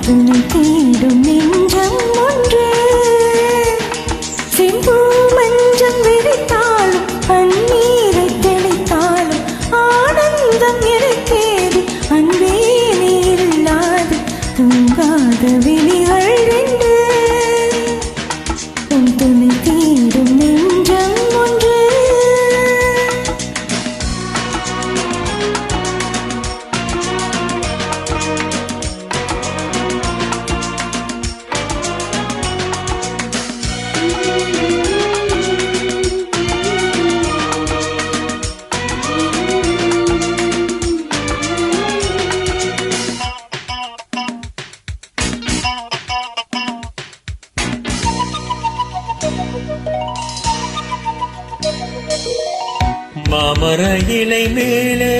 துணை தேடும் நெஞ்சம் ஒன்று செம்பூ மஞ்சம் விரித்தாலும் பன்னீரை தெளித்தாலும் ஆனந்தம் எனக்கேது அன்பே நீரில்லாது தூங்காத விழிகள் ரெண்டு உன் துணை தேடும் நெஞ்சம் ஒன்று மாமர இலை மேலே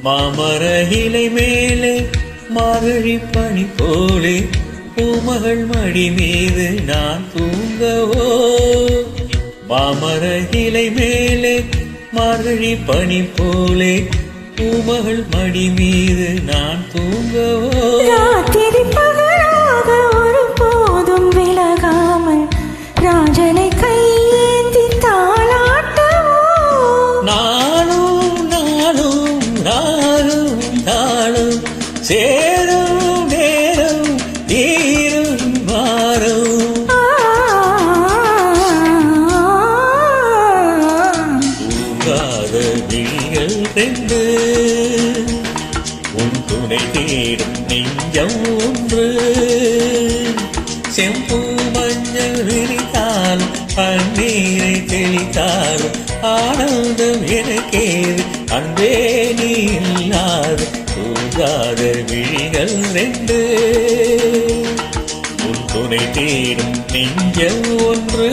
மாமர இலை மேலே மார்கழி பனி போலே பூமகள் மடி மீது நான் தூங்கவோ மாமர இலை மேலே மார்கழி பனி போலே பூமகள் மடி மீது நான் தூங்கவோ ராத்திரி பகலாக ஒரு போதும் விலகாமல் ராஜனை கையேந்தி தாளாட்டவோ நானும் நானும் நானும் நானும் சேரும் நேரம் தீரும் மாறும் தூங்காத விழிகள் ரெண்டு உன் துணை தேடும் நெஞ்சம் ஒன்று செம்பூ மஞ்சள் விரித்தாலும் பன்னீரை தெளித்தாலும் ஆனந்தம் எனக்கேது அன்பே நீ இல்லாது தூங்காத விழிகள் ரெண்டு உன் துணை தேடும் நெஞ்சம் ஒன்று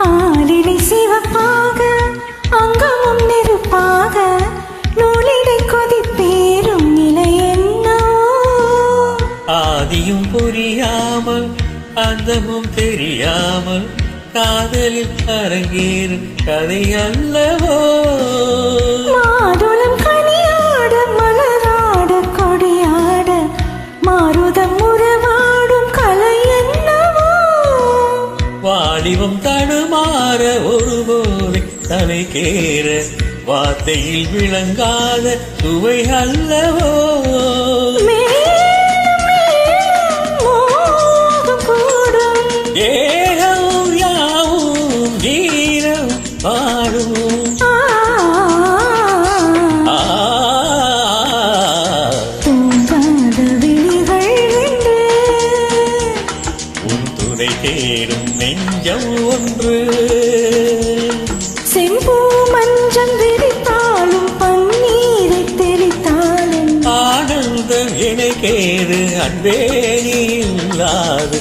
ஆலிலை சிவப்பாக அங்கமும் நெருப்பாக நூலிடை கொதிப்பேறும் நிலை என்னவோ ஆதியும் புரியாமல் அந்தமும் தெரியாமல் காதலில் அரங்கேறும் கதை அல்லவோ மாதுளம் கனியாட மலராட கொடியாட மாருதம் உறவாடும் கலை என்னவோ வாலிபம் தடுமாற ஒருபோதை தலை கேற வார்த்தையில் விளங்காத சுவை அல்லவோ ஏகம் யாவும் வீரம் பாடும் தூங்காத விழிகள் ரெண்டு உன் துணை தேடும் நெஞ்சம் ஒன்று செம்பூ மஞ்சம் விரித்தாலும் பன்னீரை தெளித்தாலும் ஆனந்தம் எனக்கேது அன்பே நீ இல்லாது